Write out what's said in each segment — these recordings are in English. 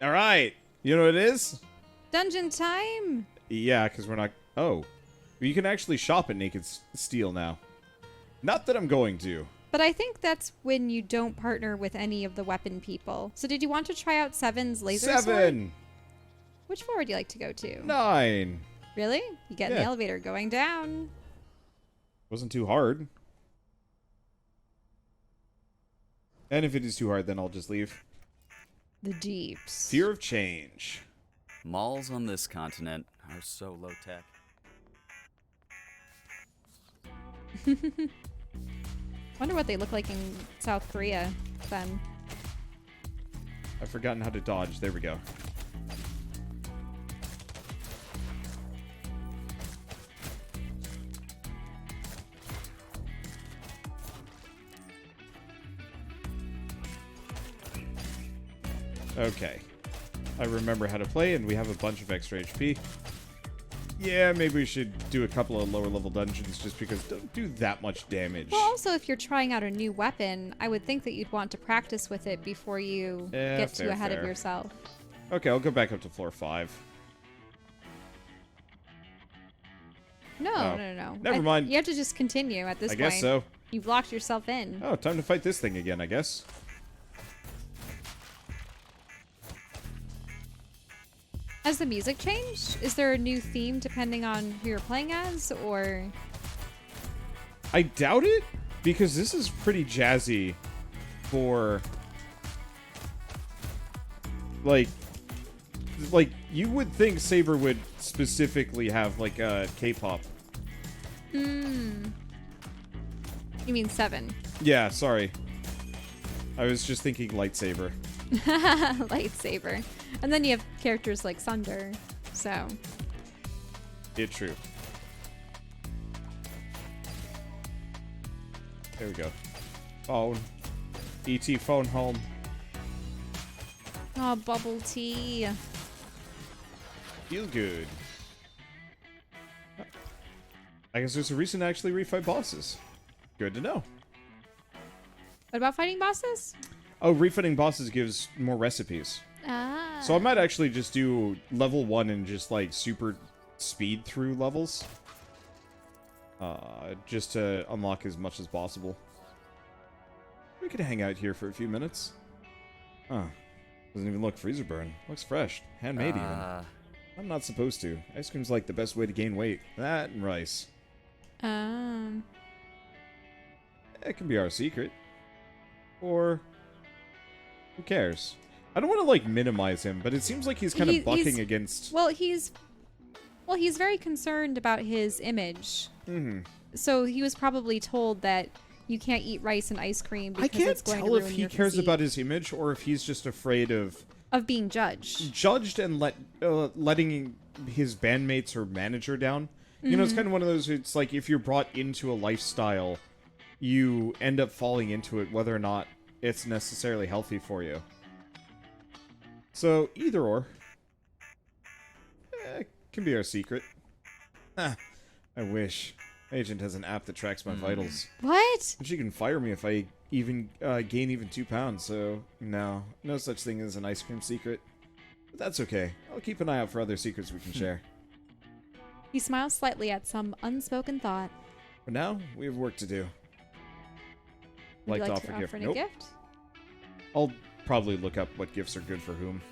All right. You know what it is? Dungeon time! Yeah, because we're not... Oh. You can actually shop at Naked Steel now. Not that I'm going to. But I think that's when you don't partner with any of the weapon people. So did you want to try out Seven's laser sword? 7! Which floor would you like to go to? 9! Really? You get in the Yeah. elevator going down. Wasn't too hard. And if it is too hard, then I'll just leave. The deeps. Fear of change. Malls on this continent are so low-tech. Wonder what they look like in South Korea then. I've forgotten how to dodge. There we go. Okay. I remember how to play, and we have a bunch of extra HP. Yeah, maybe we should do a couple of lower level dungeons just because don't do that much damage. Well, also, if you're trying out a new weapon, I would think that you'd want to practice with it before you get too ahead of yourself. Okay, I'll go back up to floor 5. No, Oh. no. Never mind. You have to just continue at this I point. guess so. You've locked yourself in. Oh, time to fight this thing again, I guess. Has the music changed? Is there a new theme depending on who you're playing as, or...? I doubt it, because this is pretty jazzy for... Like, you would think Saber would specifically have, like, a K-pop. You mean 7. Yeah, sorry. I was just thinking lightsaber. Lightsaber. And then you have characters like Sunder, so... It's true. There we go. Phone. ET phone home. Oh, bubble tea. Feel good. I guess there's a reason to actually refight bosses. Good to know. What about fighting bosses? Oh, refighting bosses gives more recipes. Ah. So I might actually just do level 1 and just like super speed through levels. Just to unlock as much as possible. We could hang out here for a few minutes. Huh. Doesn't even look freezer burn. Looks fresh. Handmade even. I'm not supposed to. Ice cream's like the best way to gain weight. That and rice. It can be our secret. Or... who cares? I don't want to, like, minimize him, but it seems like he's kind of bucking against... Well, he's very concerned about his image. Mm-hmm. So he was probably told that you can't eat rice and ice cream because it's going to ruin your I can't tell if he cares physique. about his image or if he's just afraid of being judged. Judged and letting his bandmates or manager down. You know, it's kind of one of those, it's like if you're brought into a lifestyle, you end up falling into it whether or not it's necessarily healthy for you. So, either or. Can be our secret. I wish. Agent has an app that tracks my vitals. What? And she can fire me if I even gain even 2 pounds, so no such thing as an ice cream secret. But that's okay. I'll keep an eye out for other secrets we can share. He smiles slightly at some unspoken thought. For now, we have work to do. Would you To like offer to gift. offer a Nope. gift? I'll probably look up what gifts are good for whom.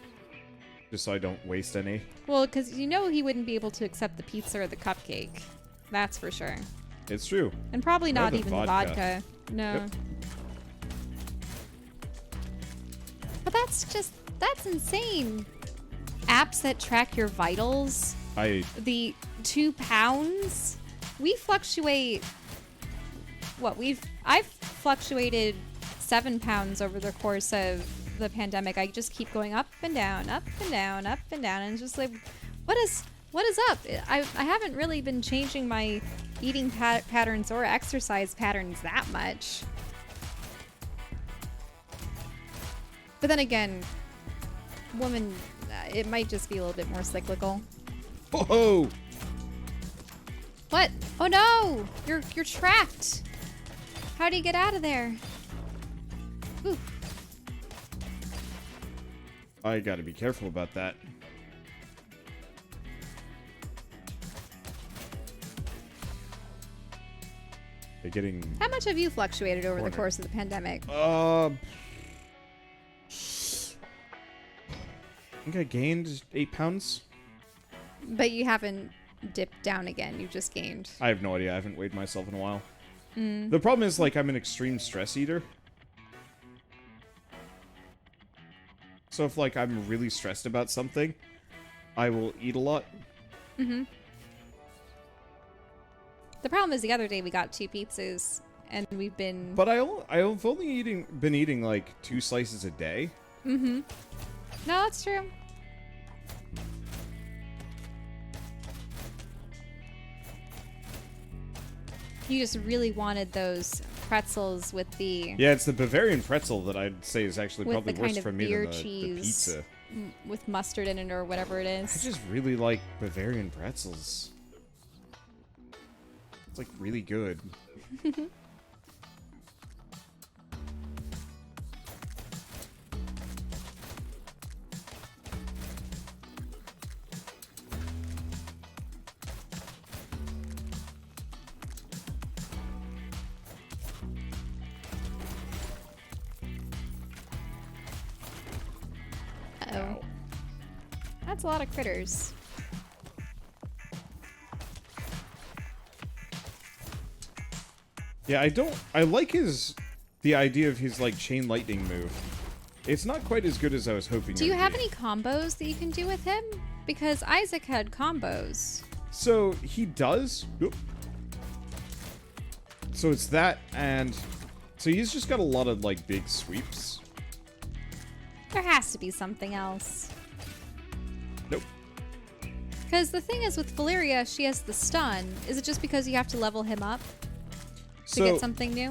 Just so I don't waste any. Well, because you know he wouldn't be able to accept the pizza or the cupcake. That's for sure. It's true. And probably Or not the even vodka. the vodka. No. Yep. But that's insane. Apps that track your vitals. The 2 pounds. We fluctuate. I've fluctuated 7 pounds over the course of the pandemic. I just keep going up and down, up and down, up and down, and it's just like, what is up? I haven't really been changing my eating patterns or exercise patterns that much. But then again, woman, it might just be a little bit more cyclical. Whoa! What? Oh no! You're trapped. How do you get out of there? Ooh. I gotta be careful about that. They're getting... How much have you fluctuated over the course of the pandemic? I think I gained 8 pounds. But you haven't dipped down again. You've just gained. I have no idea. I haven't weighed myself in a while. The problem is, like, I'm an extreme stress eater. So if, like, I'm really stressed about something, I will eat a lot. Mm-hmm. The problem is the other day we got 2 pizzas, and we've been... But I've only been eating, like, 2 slices a day. Mm-hmm. No, that's true. You just really wanted those pretzels with the... Yeah, it's the Bavarian pretzel that I'd say is actually with probably the worse kind for of me beer than the cheese pizza. with mustard in it or whatever it I is. just really like Bavarian pretzels. It's like really good. Uh-oh. Ow. That's a lot of critters. Yeah, I like the idea of his, like, chain lightning move. It's not quite as good as I was hoping. Do you have any combos that you can do with him? Because Isaac had combos. So, he does. Oop. So it's that, and... So he's just got a lot of, like, big sweeps. There has to be something else. Nope. Because the thing is with Valeria, she has the stun. Is it just because you have to level him up to get something new?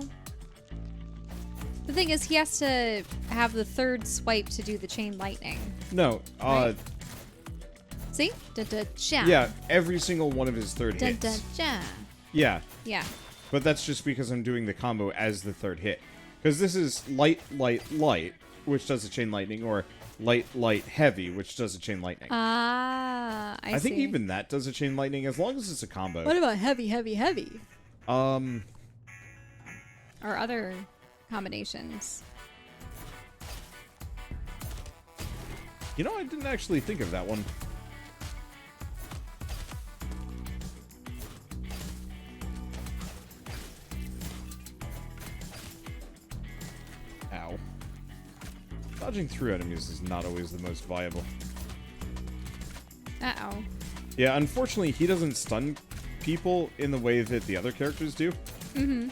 The thing is, he has to have the 3rd swipe to do the chain lightning. No, Right. See? Da-da-cha. yeah, every single one of his 3rd hits. Da-da-cha. Yeah, Yeah. but that's just because I'm doing the combo as the 3rd hit. Because this is light, light, light, which does a chain lightning, or light, light, heavy, which does a chain lightning. Ah, I see. think even that does a chain lightning, as long as it's a combo. What about heavy, heavy, heavy? Um, Or other combinations? you know, I didn't actually think of that one. Ow. Dodging through enemies is not always the most viable. Uh-oh. Yeah, unfortunately, he doesn't stun people in the way that the other characters do. Mm-hmm.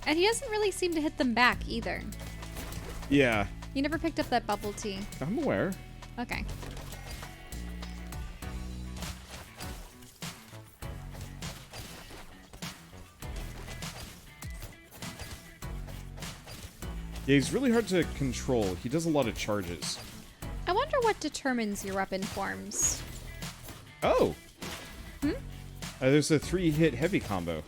And he doesn't really seem to hit them back either. Yeah, You never picked up that bubble tea. I'm aware. Okay. Yeah, he's really hard to control. He does a lot of charges. I wonder what determines your weapon forms. Oh! Hmm? There's a 3-hit heavy combo.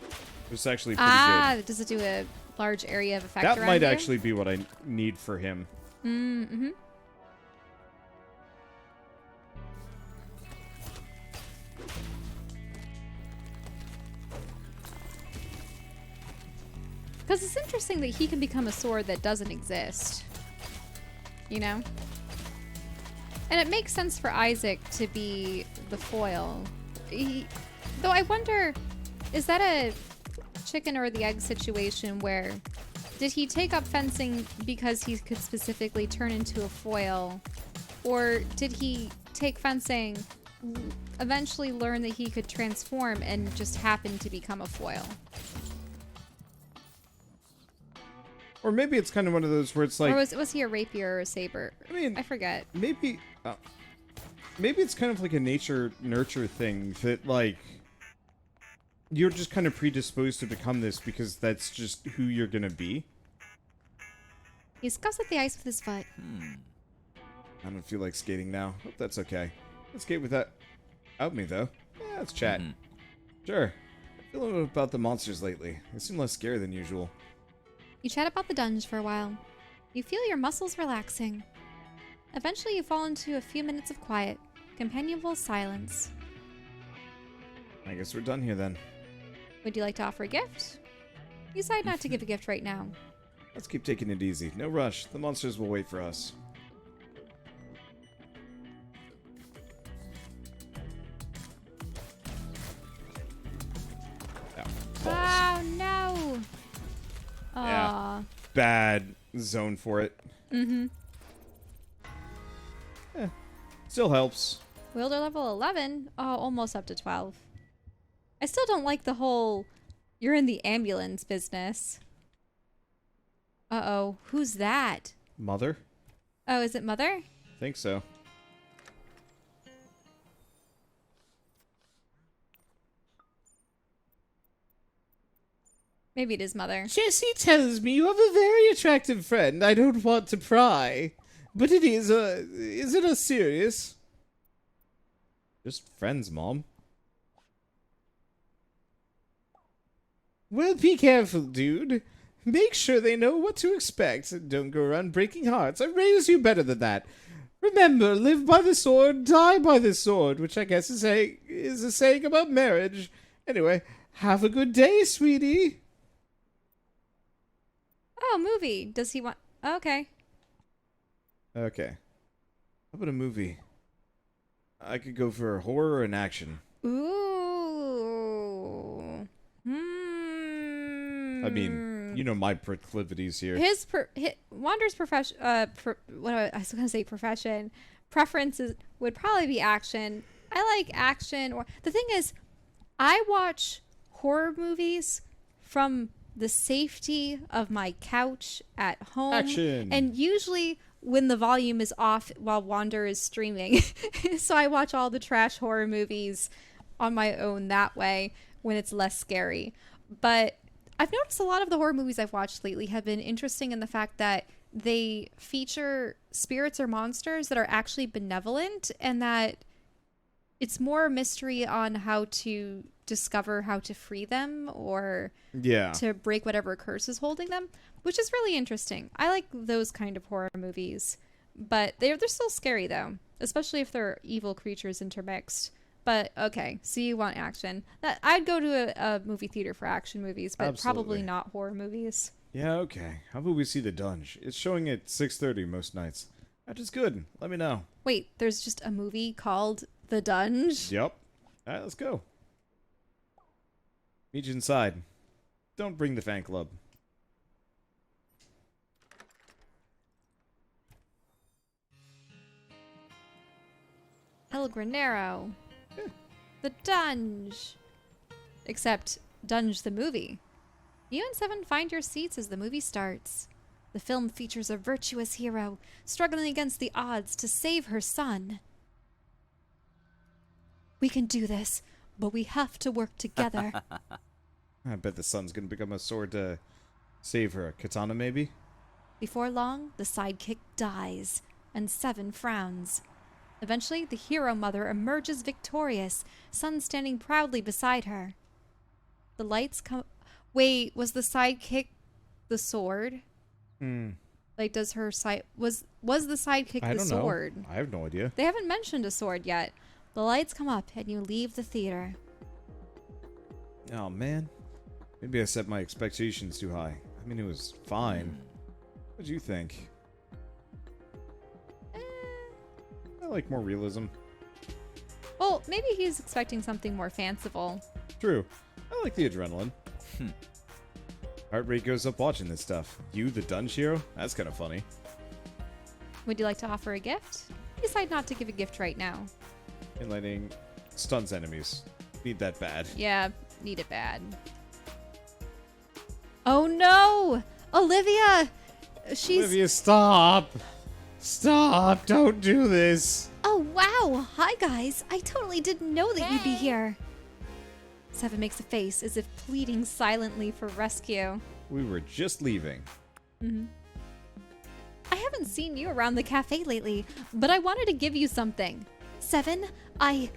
It's actually pretty good. Does it do a large area of effect That around might you? actually be what I need for him. Mm-hmm. Because it's interesting that he can become a sword that doesn't exist. You know? And it makes sense for Isaac to be the foil. Though I wonder, is that a chicken or the egg situation where did he take up fencing because he could specifically turn into a foil? Or did he take fencing, eventually learn that he could transform and just happen to become a foil? Or maybe it's kind of one of those where it's like... Or was he a rapier or a saber? I mean... I forget. Maybe it's kind of like a nature-nurture thing that, like... You're just kind of predisposed to become this because that's just who you're gonna be. He scuffs at the ice with his foot. I don't feel like skating now. Hope that's okay. Let's skate without me, though. Yeah, let's chat. Sure. I feel a little about the monsters lately. They seem less scary than usual. You chat about the Dunj for a while. You feel your muscles relaxing. Eventually, you fall into a few minutes of quiet, companionable silence. I guess we're done here then. Would you like to offer a gift? You decide not to give a gift right now. Let's keep taking it easy. No rush. The monsters will wait for us. Oh, no! Aww. Yeah. Bad zone for it. Mm-hmm. Still helps. Wielder level 11? Oh, almost up to 12. I still don't like the whole you're in the ambulance business. Uh-oh. Who's that? Mother? Oh, is it Mother? Think so. Maybe it is Mother. Jessie tells me you have a very attractive friend. I don't want to pry. But it is it a serious? Just friends, Mom. Well, be careful, dude. Make sure they know what to expect. Don't go around breaking hearts. I raised you better than that. Remember, live by the sword, die by the sword, which I guess is a saying about marriage. Anyway, have a good day, sweetie. Oh, movie. Does he want... Okay. Okay. How about a movie? I could go for horror and action. Ooh. I mean, you know my proclivities here. Wander's profession, I was gonna say profession, preferences would probably be action. I like action. Or the thing is, I watch horror movies from the safety of my couch at home. Action. And usually when the volume is off while Wander is streaming. So I watch all the trash horror movies on my own that way when it's less scary. But I've noticed a lot of the horror movies I've watched lately have been interesting in the fact that they feature spirits or monsters that are actually benevolent, and that it's more a mystery on how to discover how to free them or to break whatever curse is holding them, which is really interesting. I like those kind of horror movies, but they're still scary though, especially if they're evil creatures intermixed. But okay, so you want action. I'd go to a movie theater for action movies, but probably not horror movies. Yeah, okay. How about we see the Dunj? It's showing at 6:30 most nights. That is good. Let me know. Wait, there's just a movie called The Dunj? Yep. All right, let's go. Meet you inside. Don't bring the fan club. El Granero. The Dunj. Except Dunj the movie. You and Seven find your seats as the movie starts. The film features a virtuous hero struggling against the odds to save her son. We can do this, but we have to work together. I bet the son's gonna become a sword to save her. Katana, maybe? Before long, the sidekick dies, and Seven frowns. Eventually, the hero mother emerges victorious, son standing proudly beside her. The lights come... Wait, was the sidekick the sword? Like, does her side... Was the sidekick the sword? Know. I have no idea. They haven't mentioned a sword yet. The lights come up, and you leave the theater. Oh, man. Maybe I set my expectations too high. I mean, it was fine. What'd you think? I like more realism. Well, maybe he's expecting something more fanciful. True. I like the adrenaline. Heart rate goes up watching this stuff. You, the Dunj hero? That's kind of funny. Would you like to offer a gift? Decide not to give a gift right now. Inlighting stuns enemies. Need that bad. Yeah, need it bad. Oh no! Olivia! Olivia, stop! Stop! Don't do this! Oh wow! Hi guys! I totally didn't know that you'd be here. Seven makes a face as if pleading silently for rescue. We were just leaving. I haven't seen you around the cafe lately, but I wanted to give you something. Seven, I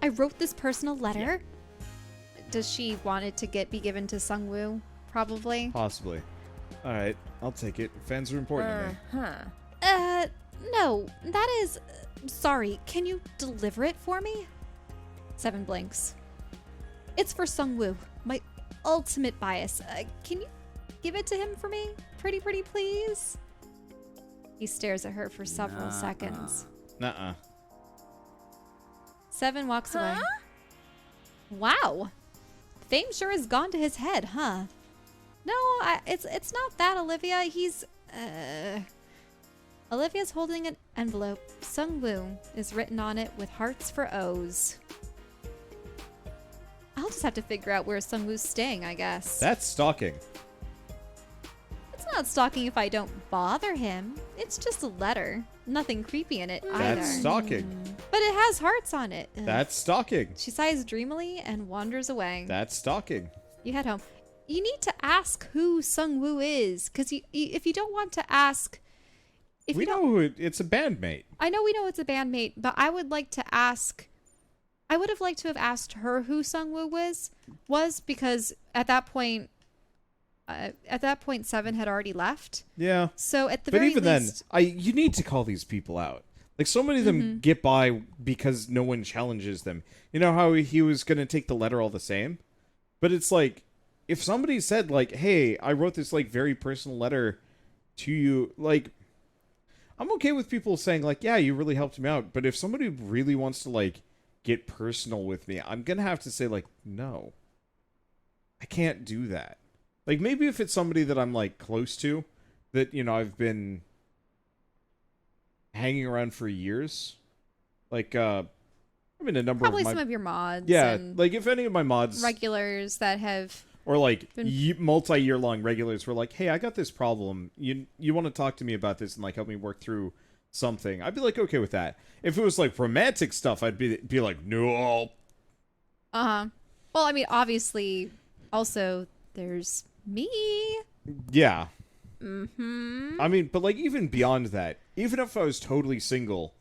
wrote this personal letter. Yeah. Does she want it to be given to Sungwoo? Probably. Possibly. Alright, I'll take it. Fans are important to me. No, that is... sorry, can you deliver it for me? 7 blinks. It's for Sungwoo, my ultimate bias. Can you give it to him for me? Pretty please? He stares at her for several seconds. Nuh-uh. 7 walks away. Wow. Fame sure has gone to his head, huh? No, it's not that, Olivia. Olivia's holding an envelope. Sungwoo is written on it with hearts for O's. I'll just have to figure out where Sungwoo's staying, I guess. That's stalking. It's not stalking if I don't bother him. It's just a letter. Nothing creepy in it either. That's stalking. But it has hearts on it. Ugh. That's stalking. She sighs dreamily and wanders away. That's stalking. You head home. You need to ask who Sungwoo is, because if you don't want to ask... We know who it's a bandmate. I know we know it's a bandmate, but I would like to ask... I would have liked to have asked her who Sungwoo was because at that point 7 had already left. Yeah. So at the but very even least... then, you need to call these people out. Like, so many of them get by because no one challenges them. You know how he was going to take the letter all the same? But it's like, if somebody said, like, hey, I wrote this, like, very personal letter to you, like, I'm okay with people saying, like, yeah, you really helped me out. But if somebody really wants to, like, get personal with me, I'm going to have to say, like, no. I can't do that. Like, maybe if it's somebody that I'm, like, close to, that, you know, I've been hanging around for years. Like, I mean, a number probably of my... some of your mods. Yeah, and like, if any of my mods... regulars that have... Or, like, been... multi-year-long regulars were like, hey, I got this problem. You want to talk to me about this and, like, help me work through something? I'd be, like, okay with that. If it was, like, romantic stuff, I'd be like, no. Uh-huh. Well, I mean, obviously, also, there's me. Yeah. Mm-hmm. I mean, but, like, even beyond that, even if I was totally single,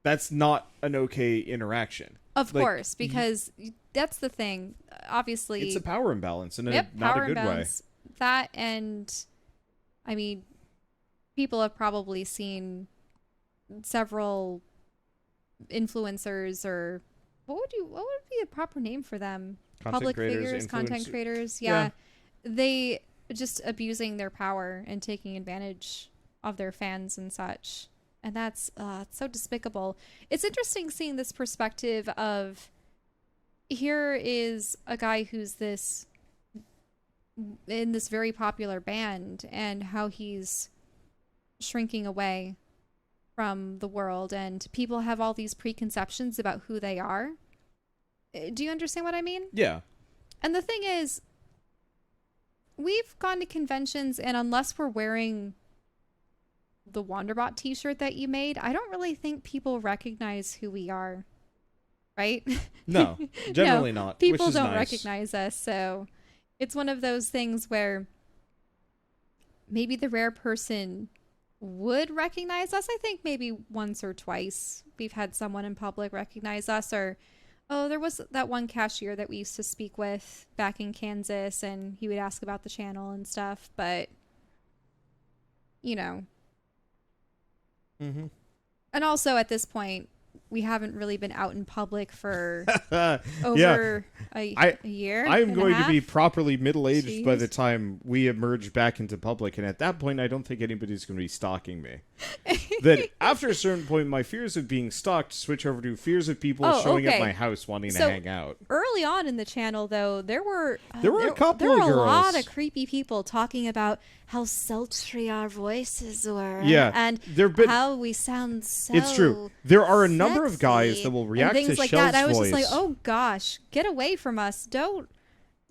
that's not an okay interaction. Of like, course, because that's the thing. Obviously, it's a power imbalance, and yep, not power a good imbalance. Way. That, and I mean, people have probably seen several influencers, or what would be a proper name for them? Public figures, content creators. Yeah, they just abusing their power and taking advantage of their fans and such. And that's so despicable. It's interesting seeing this perspective of, here is a guy who's in this very popular band, and how he's shrinking away from the world, and people have all these preconceptions about who they are. Do you understand what I mean? Yeah. And the thing is, we've gone to conventions, and unless we're wearing the Wanderbot t-shirt that you made, I don't really think people recognize who we are, right? No, generally not. People which is don't nice. recognize us, so it's one of those things where maybe the rare person would recognize us. I think maybe once or twice we've had someone in public recognize us, or there was that one cashier that we used to speak with back in Kansas, and he would ask about the channel and stuff, but you know. Mm-hmm. And also at this point, we haven't really been out in public for over a year. I am going to be half. properly middle-aged by Jeez. the time we emerge back into public, and at that point, I don't think anybody's going to be stalking me. That after a certain point, my fears of being stalked switch over to fears of people showing up my house wanting to hang out. Early on in the channel, though, there were a couple there were of girls. a lot of creepy people talking about how sultry our voices were. Yeah, and how we sound so. It's true. There are a number of guys that will react and things to like Shell's that. I was voice. just like, oh gosh, get away from us! Don't.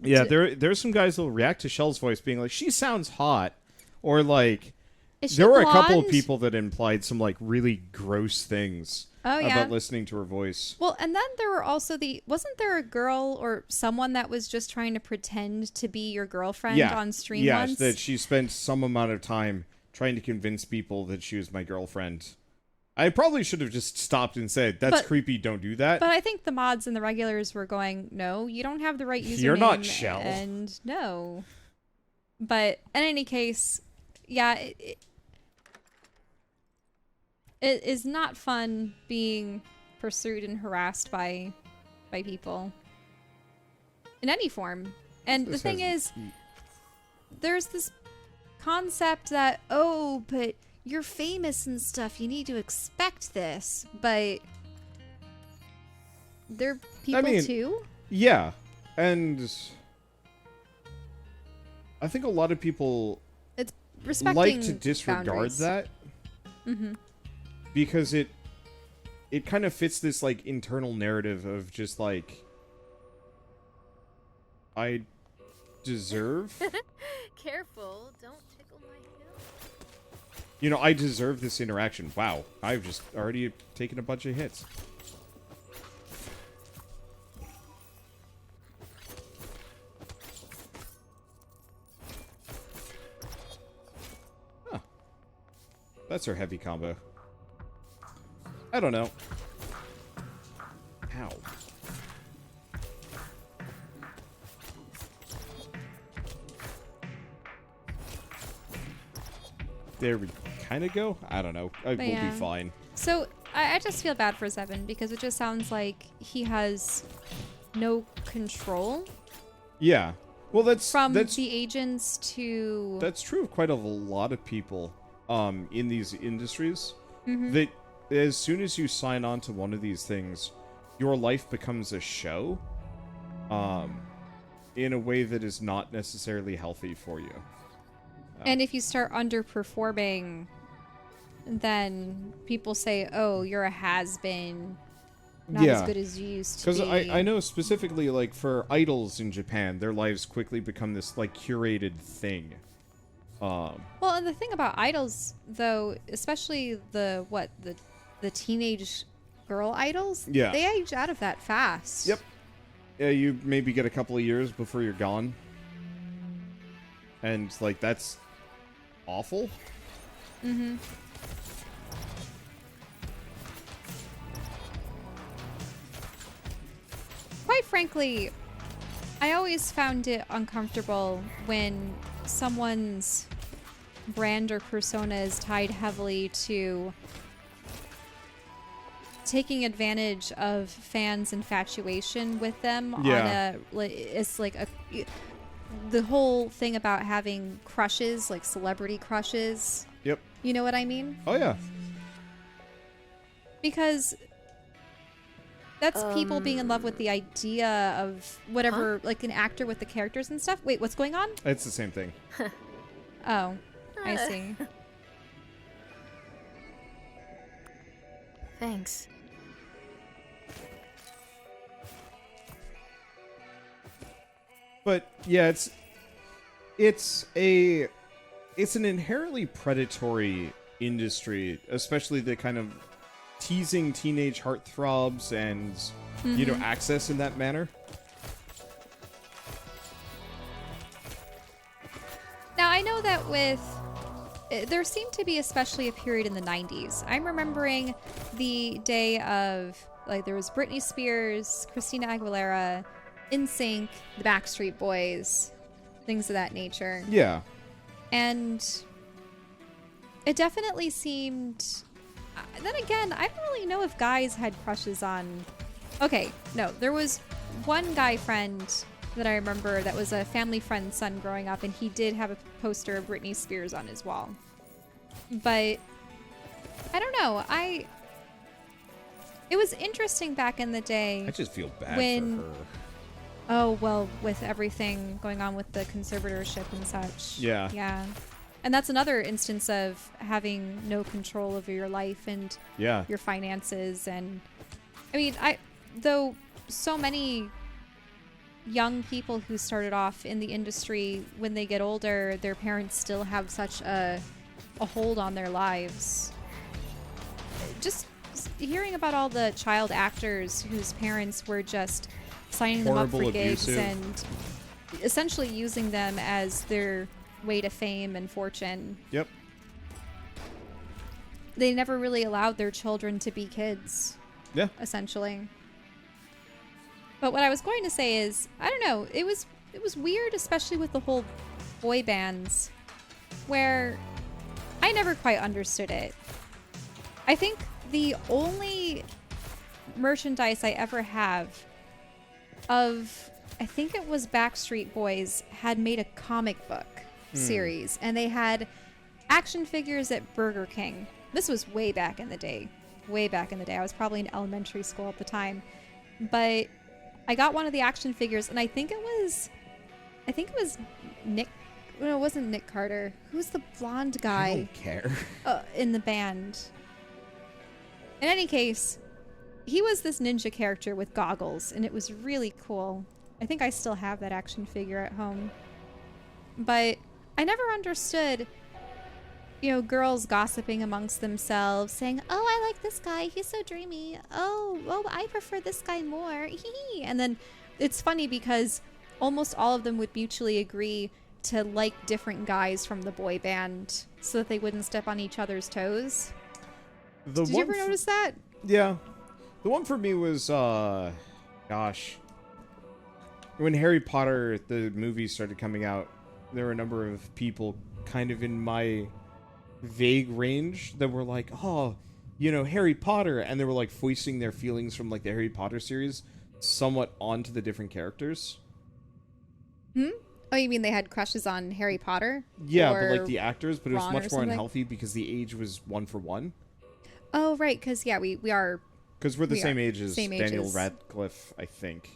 Yeah, there's some guys that will react to Shell's voice being like, she sounds hot, or like. There were a couple of people that implied some like really gross things about listening to her voice. Well, and then there were also wasn't there a girl or someone that was just trying to pretend to be your girlfriend on stream once? Yes, that she spent some amount of time trying to convince people that she was my girlfriend. I probably should have just stopped and said, that's creepy, don't do that. But I think the mods and the regulars were going, no, you don't have the right username. You're not Shell. And no. But in any case, yeah, it is not fun being pursued and harassed by people in any form. And the thing is, there's this concept that, oh, but you're famous and stuff, you need to expect this, but they're people too. Yeah, and I think a lot of people It's respecting like to disregard boundaries. that because it kind of fits this like internal narrative of just like, I deserve Careful, don't tickle my heel. I deserve this interaction. Wow, I've just already taken a bunch of hits. Huh. That's her heavy combo. I don't know. Ow. There we kind of go. I don't know. We'll be fine. So I just feel bad for Zevin because it just sounds like he has no control Yeah. Well, that's from the agents to. That's true of quite a lot of people in these industries. That as soon as you sign on to one of these things, your life becomes a show in a way that is not necessarily healthy for you. And if you start underperforming, then people say, oh, you're a has-been, not as good as you used to be. Because I know specifically, like, for idols in Japan, their lives quickly become this, like, curated thing. Well, and the thing about idols, though, especially the teenage girl idols, they age out of that fast. Yep. Yeah, you maybe get a couple of years before you're gone. And, like, that's awful. Quite frankly, I always found it uncomfortable when someone's brand or persona is tied heavily to taking advantage of fans' infatuation with them it's like the whole thing about having crushes, like celebrity crushes. Yep. You know what I mean? Oh, yeah. Because that's people being in love with the idea of whatever, like an actor with the characters and stuff. Wait, what's going on? It's the same thing. Oh, I see. Thanks. But yeah, it's an inherently predatory industry, especially the kind of teasing teenage heartthrobs and access in that manner. Now I know that there seemed to be especially a period in the 90s. I'm remembering the day of, like, there was Britney Spears, Christina Aguilera, NSYNC, the Backstreet Boys, things of that nature. Yeah. And it definitely seemed. Then again, I don't really know if guys had crushes on. Okay, no, there was one guy friend that I remember that was a family friend's son growing up, and he did have a poster of Britney Spears on his wall. But I don't know. It was interesting back in the day. I just feel bad when, for her. Oh, well, with everything going on with the conservatorship and such. Yeah. Yeah. And that's another instance of having no control over your life and your finances. And I mean, though so many young people who started off in the industry, when they get older, their parents still have such a hold on their lives. Just hearing about all the child actors whose parents were just signing them up for gigs and essentially using them as their way to fame and fortune. Yep. They never really allowed their children to be kids. Yeah. Essentially. But what I was going to say is, I don't know, it was weird, especially with the whole boy bands, where I never quite understood it. I think the only merchandise I ever have of, I think it was Backstreet Boys, had made a comic book series, and they had action figures at Burger King. This was way back in the day. Way back in the day. I was probably in elementary school at the time. But I got one of the action figures, and I think it was Nick. No, it wasn't Nick Carter. Who's the blonde I guy don't care. in the band? In any case, he was this ninja character with goggles, and it was really cool. I think I still have that action figure at home. But I never understood, girls gossiping amongst themselves, saying, "Oh, I like this guy. He's so dreamy. Oh, I prefer this guy more." And then it's funny because almost all of them would mutually agree to like different guys from the boy band so that they wouldn't step on each other's toes. Did you ever notice that? Yeah. The one for me was, when Harry Potter, the movie, started coming out, there were a number of people kind of in my vague range that were like, oh, Harry Potter, and they were like voicing their feelings from like the Harry Potter series somewhat onto the different characters. Oh, you mean they had crushes on Harry Potter? Yeah, or but like the actors, but it was Ron much or more something? unhealthy because the age was 1-for-1. Oh, right, because, yeah, we are... Because we're the We same are. age as Same Daniel ages. Radcliffe, I think.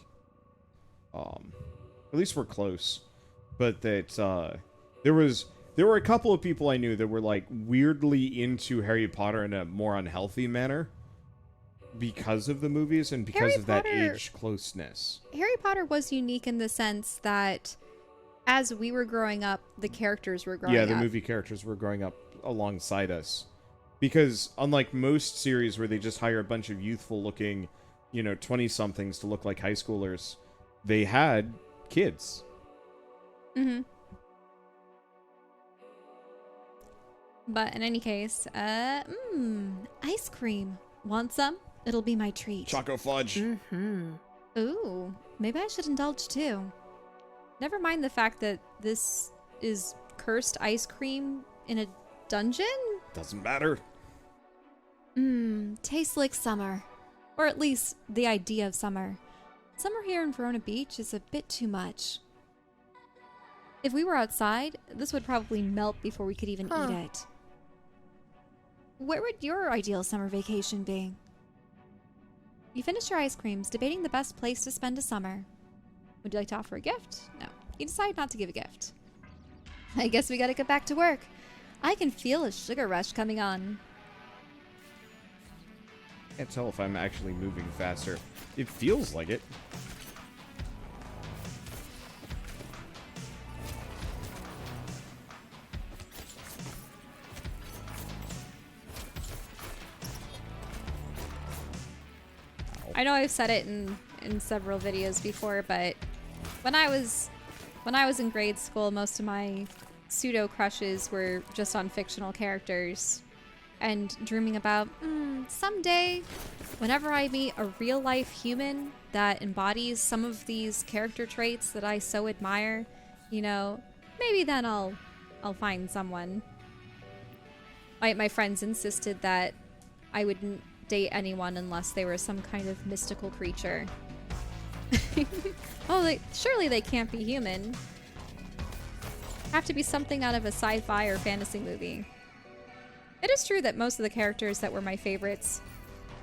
At least we're close. But that there were a couple of people I knew that were like weirdly into Harry Potter in a more unhealthy manner because of the movies and because Harry of that Potter- age closeness. Harry Potter was unique in the sense that as we were growing up, the characters were growing Yeah, up. the movie characters were growing up alongside us. Because unlike most series where they just hire a bunch of youthful looking, 20-somethings to look like high schoolers, they had kids. Mm-hmm. But in any case, ice cream. Want some? It'll be my treat. Choco fudge. Ooh, maybe I should indulge too. Never mind the fact that this is cursed ice cream in a dungeon? Doesn't matter. Tastes like summer. Or at least the idea of summer. Summer here in Verona Beach is a bit too much. If we were outside, this would probably melt before we could even eat it. Where would your ideal summer vacation be? You finish your ice creams, debating the best place to spend a summer. Would you like to offer a gift? No. You decide not to give a gift. I guess we gotta get back to work. I can feel a sugar rush coming on. Can't tell if I'm actually moving faster. It feels like it. I know I've said it in several videos before, but when I was in grade school, most of my pseudo crushes were just on fictional characters, and dreaming about someday, whenever I meet a real life human that embodies some of these character traits that I so admire, maybe then I'll find someone. My friends insisted that I wouldn't date anyone unless they were some kind of mystical creature. Surely they can't be human. Have to be something out of a sci-fi or fantasy movie. It is true that most of the characters that were my favorites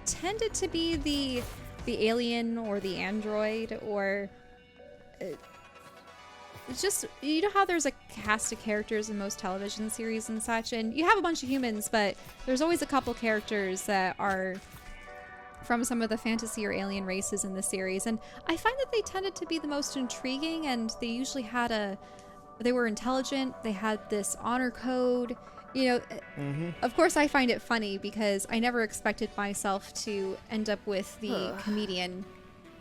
tended to be the alien or the android, or it's just, how there's a cast of characters in most television series and such, and you have a bunch of humans, but there's always a couple characters that are from some of the fantasy or alien races in the series, and I find that they tended to be the most intriguing, and they usually had they were intelligent, they had this honor code. Of course I find it funny because I never expected myself to end up with the comedian,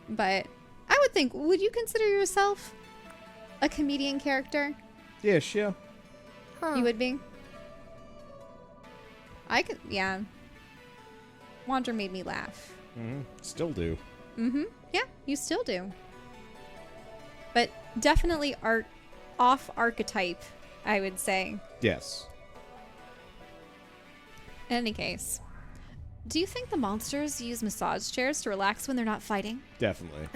but I would think, would you consider yourself a comedian character? Yeah, sure. You would be? I could, yeah. Wander made me laugh. Still do. Yeah, you still do. But definitely off archetype, I would say. Yes. In any case, Do you think the monsters use massage chairs to relax when they're not fighting? Definitely.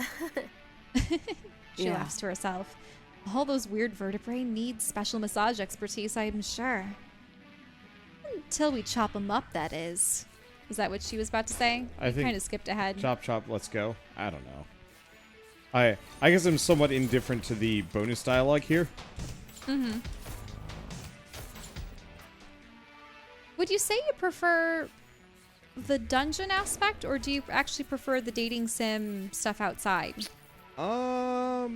She Yeah. laughs to herself. All those weird vertebrae need special massage expertise, I'm sure. Until we chop them up, that is. Is that what she was about to say? I think kind of skipped ahead. Chop chop, let's go. I don't know. I guess I'm somewhat indifferent to the bonus dialogue here. Mm-hmm. Would you say you prefer the dungeon aspect, or do you actually prefer the dating sim stuff outside? I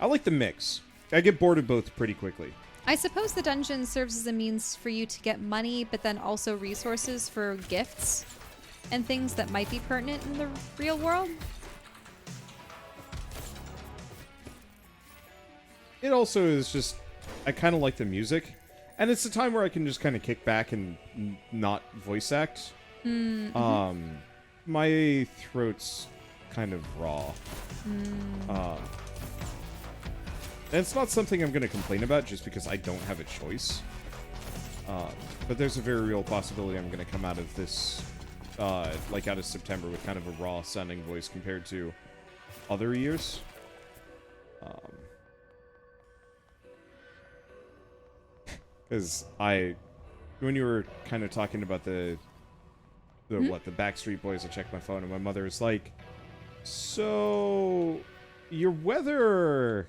like the mix. I get bored of both pretty quickly. I suppose the dungeon serves as a means for you to get money, but then also resources for gifts and things that might be pertinent in the real world. It also is just, I kind of like the music. And it's a time where I can just kind of kick back and not voice act. Mm-hmm. My throat's kind of raw. And it's not something I'm going to complain about just because I don't have a choice. But there's a very real possibility I'm going to come out of this, like out of September with kind of a raw sounding voice compared to other years. Because when you were kind of talking about the Backstreet Boys, I checked my phone and my mother was like, so your weather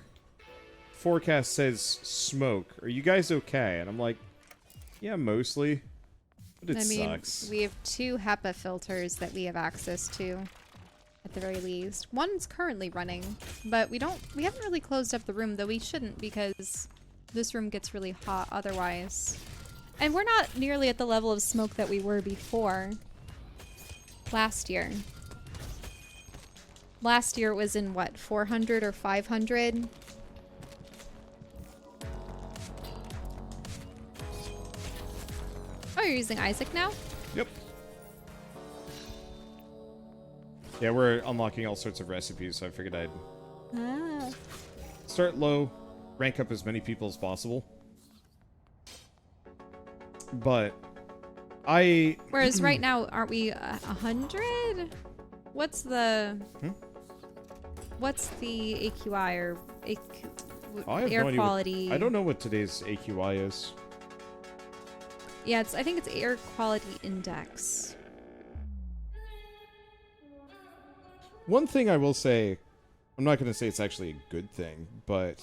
forecast says smoke. Are you guys okay? And I'm like, yeah, mostly. But it sucks. We have 2 HEPA filters that we have access to, at the very least. One's currently running, but we haven't really closed up the room, though we shouldn't because this room gets really hot otherwise. And we're not nearly at the level of smoke that we were before. Last year. Last year it was in what, 400 or 500? Oh, you're using Isaac now? Yep. Yeah, we're unlocking all sorts of recipes, so I figured I'd start low, rank up as many people as possible. But Whereas right now, aren't we 100? What's the AQI or I have air no idea quality? I don't know what today's AQI is. Yeah, I think it's air quality index. One thing I will say, I'm not going to say it's actually a good thing, but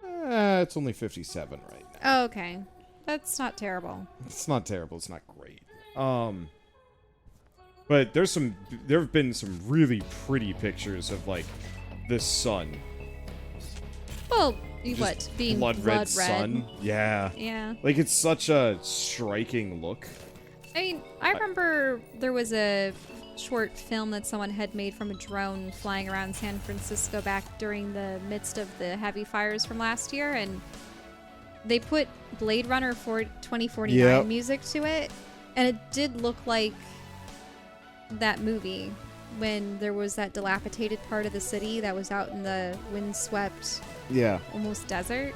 it's only 57 right now. Oh, okay. That's not terrible. It's not terrible. It's not great. But there have been some really pretty pictures of like the sun. Well, Just what? Being blood red sun. Yeah. Yeah. Like it's such a striking look. I mean, I remember there was a short film that someone had made from a drone flying around San Francisco back during the midst of the heavy fires from last year, and they put Blade Runner 2049 Yep. music to it, and it did look like that movie when there was that dilapidated part of the city that was out in the windswept, Yeah. almost desert.